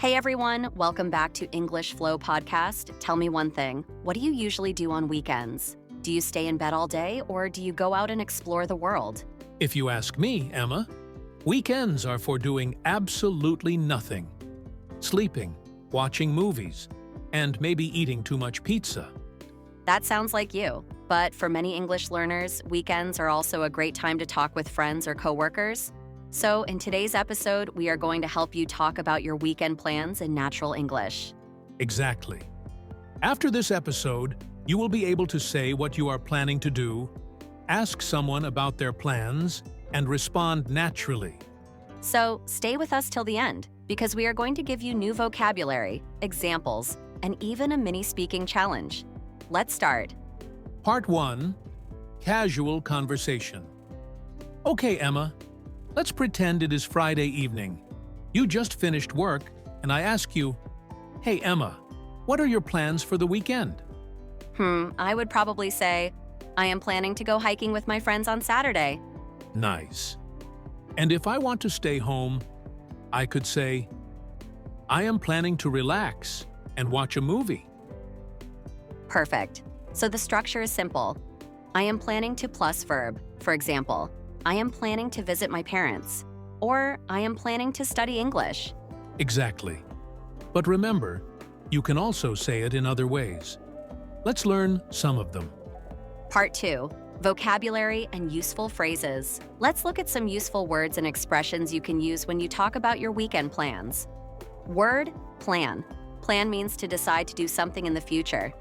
Hey everyone, welcome back to English Flow Podcast. Tell me one thing. What do you usually do on weekends? Do you stay in bed all day or do you go out and explore the world? If you ask me, Emma, weekends are for doing absolutely nothing. Sleeping, watching movies, and maybe eating too much pizza. That sounds like you. But for many English learners, weekends are also a great time to talk with friends or coworkers. So in today's episode, we are going to help you talk about your weekend plans in natural English. Exactly. After this episode, you will be able to say what you are planning to do, ask someone about their plans, and respond naturally. So stay with us till the end, because we are going to give you new vocabulary, examples, and even a mini speaking challenge. Let's start. Part 1. Casual Conversation. Okay, Emma, let's pretend it is Friday evening. You just finished work, and I ask you, "Hey, Emma, what are your plans for the weekend?" I would probably say, I am planning to go hiking with my friends on Saturday. Nice. And if I want to stay home, I could say, "I am planning to relax and watch a movie." Perfect. So the structure is simple. I am planning to plus verb. For example, I am planning to visit my parents. Or I am planning to study English. Exactly. But remember, you can also say it in other ways. Let's learn some of them. Part 2. Vocabulary and useful phrases. Let's look at some useful words and expressions you can use when you talk about your weekend plans. Word, plan. Plan means to decide to do something in the future.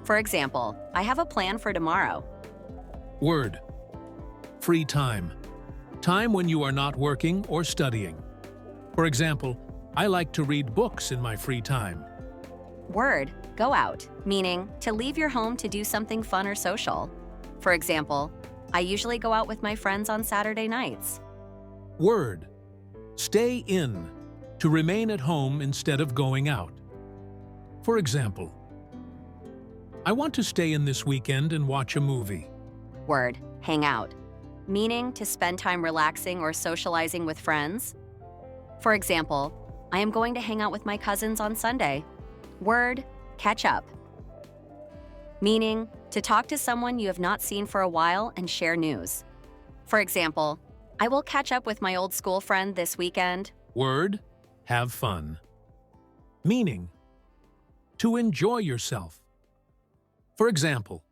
For example, I have a plan for tomorrow. Word. Free time. Time when you are not working or studying. For example, I like to read books in my free time. Word, go out, meaning to leave your home to do something fun or social. For example, I usually go out with my friends on Saturday nights. Word. Stay in. To remain at home instead of going out. For example, I want to stay in this weekend and watch a movie. Word, hang out, meaning to spend time relaxing or socializing with friends. For example, I am going to hang out with my cousins on Sunday. Word, catch up, meaning to talk to someone you have not seen for a while and share news. For example, I will catch up with my old school friend this weekend. Word, have fun. Meaning, to enjoy yourself. For example,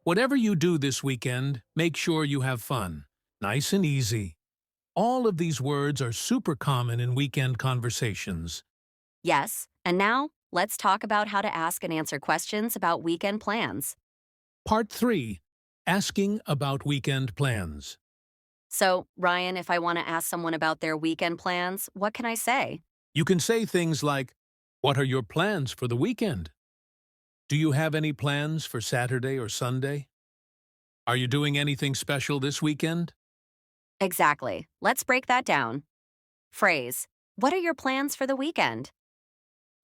whatever you do this weekend, make sure you have fun. Nice and easy. All of these words are super common in weekend conversations. Yes, and now let's talk about how to ask and answer questions about weekend plans. Part 3. Asking about weekend plans. So, Ryan, if I want to ask someone about their weekend plans, what can I say? You can say things like, "What are your plans for the weekend? Do you have any plans for Saturday or Sunday? Are you doing anything special this weekend?" Exactly. Let's break that down. Phrase, what are your plans for the weekend?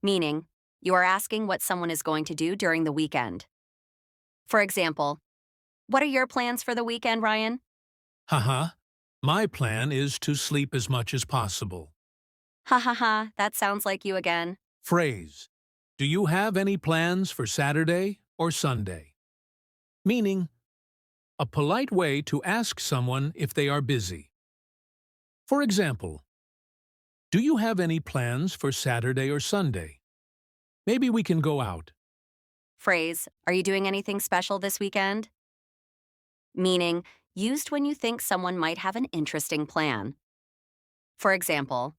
Meaning, you are asking what someone is going to do during the weekend. For example, what are your plans for the weekend, Ryan? Haha, my plan is to sleep as much as possible. Ha ha ha, that sounds like you again. Phrase, do you have any plans for Saturday or Sunday? Meaning, a polite way to ask someone if they are busy. For example, do you have any plans for Saturday or Sunday? Maybe we can go out. Phrase, are you doing anything special this weekend? Meaning, used when you think someone might have an interesting plan. For example,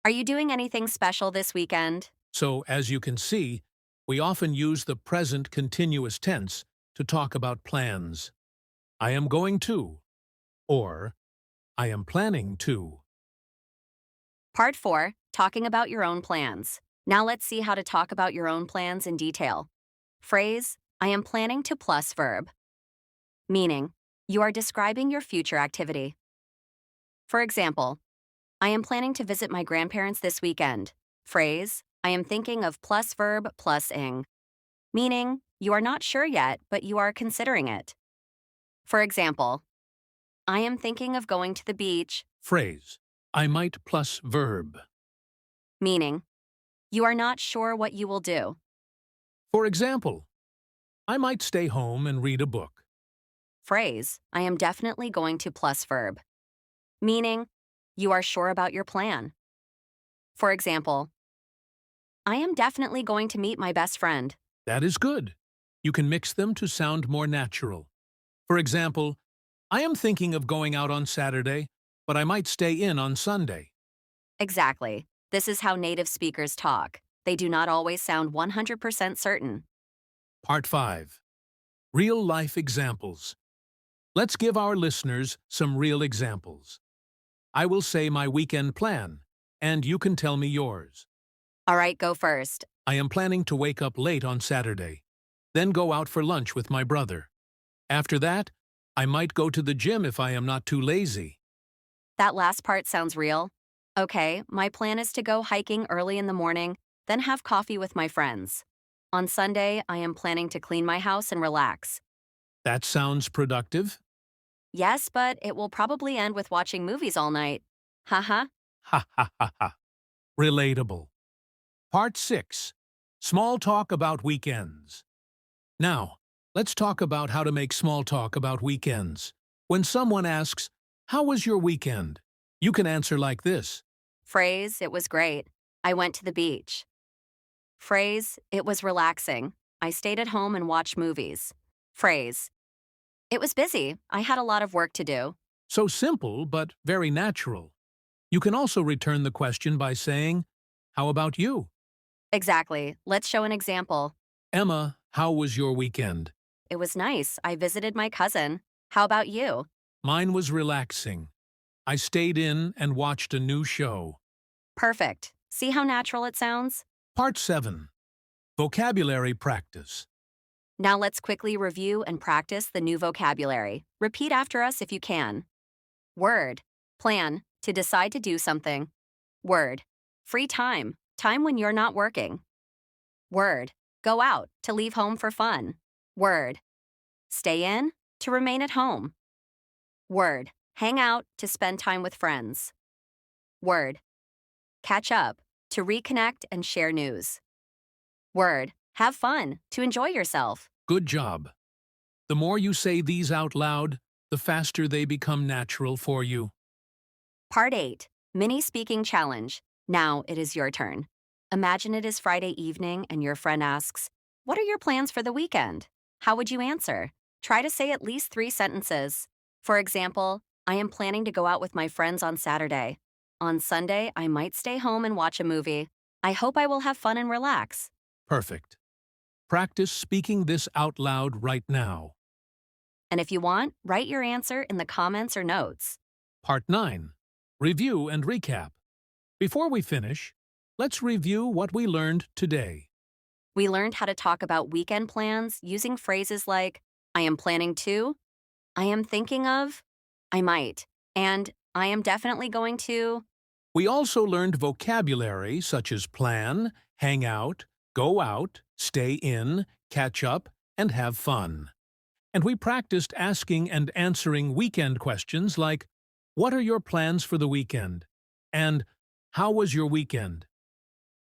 are you doing anything special this weekend? So, as you can see, we often use the present continuous tense to talk about plans. I am going to, or I am planning to. Part 4, talking about your own plans. Now let's see how to talk about your own plans in detail. Phrase, I am planning to plus verb. Meaning, you are describing your future activity. For example, I am planning to visit my grandparents this weekend. Phrase, I am thinking of plus verb plus ing. Meaning, you are not sure yet, but you are considering it. For example, I am thinking of going to the beach. Phrase, I might plus verb. meaning you are not sure what you will do. For example, I might stay home and read a book. Phrase, I am definitely going to plus verb, meaning you are sure about your plan. For example, I am definitely going to meet my best friend. That is good. You can mix them to sound more natural. For example, I am thinking of going out on Saturday, but I might stay in on Sunday. Exactly. This is how native speakers talk. They do not always sound 100% certain. Part 5. Real-life examples. Let's give our listeners some real examples. I will say my weekend plan, and you can tell me yours. All right, go first. I am planning to wake up late on Saturday, then go out for lunch with my brother. After that, I might go to the gym if I am not too lazy. That last part sounds real. Okay, my plan is to go hiking early in the morning, then have coffee with my friends. On Sunday, I am planning to clean my house and relax. That sounds productive? Yes, but it will probably end with watching movies all night. Haha. Ha ha ha ha. Relatable. Part 6. Small talk about weekends. Now, let's talk about how to make small talk about weekends. When someone asks, "How was your weekend?" you can answer like this. Phrase, it was great. I went to the beach. Phrase, it was relaxing. I stayed at home and watched movies. Phrase, it was busy. I had a lot of work to do. So simple, but very natural. You can also return the question by saying, "How about you?" Exactly. Let's show an example. Emma, how was your weekend? It was nice. I visited my cousin. How about you? Mine was relaxing. I stayed in and watched a new show. Perfect. See how natural it sounds? Part 7. Vocabulary practice. Now let's quickly review and practice the new vocabulary. Repeat after us if you can. Word, plan, to decide to do something. Word, free time, time when you're not working. Word, go out, to leave home for fun. Word, stay in, to remain at home. Word, hang out, to spend time with friends. Word, catch up, to reconnect and share news. Word, have fun, to enjoy yourself. Good job. The more you say these out loud, the faster they become natural for you. Part 8, Mini Speaking Challenge. Now it is your turn. Imagine it is Friday evening and your friend asks, "What are your plans for the weekend?" How would you answer? Try to say at least 3 sentences. For example, I am planning to go out with my friends on Saturday. On Sunday, I might stay home and watch a movie. I hope I will have fun and relax. Perfect. Practice speaking this out loud right now. And if you want, write your answer in the comments or notes. Part 9. Review and recap. Before we finish, let's review what we learned today. We learned how to talk about weekend plans using phrases like, I am planning to, I am thinking of, I might, and I am definitely going to. We also learned vocabulary such as plan, hang out, go out, stay in, catch up, and have fun. And we practiced asking and answering weekend questions like, "What are your plans for the weekend?" and "How was your weekend?"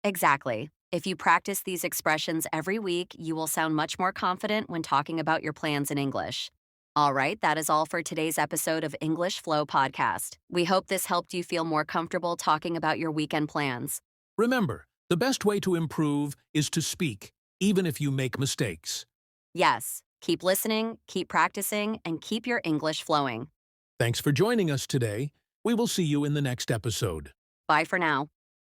Exactly. If you practice these expressions every week, you will sound much more confident when talking about your plans in English. All right, that is all for today's episode of English Flow Podcast. We hope this helped you feel more comfortable talking about your weekend plans. Remember, the best way to improve is to speak, even if you make mistakes. Yes, keep listening, keep practicing, and keep your English flowing. Thanks for joining us today. We will see you in the next episode. Bye for now.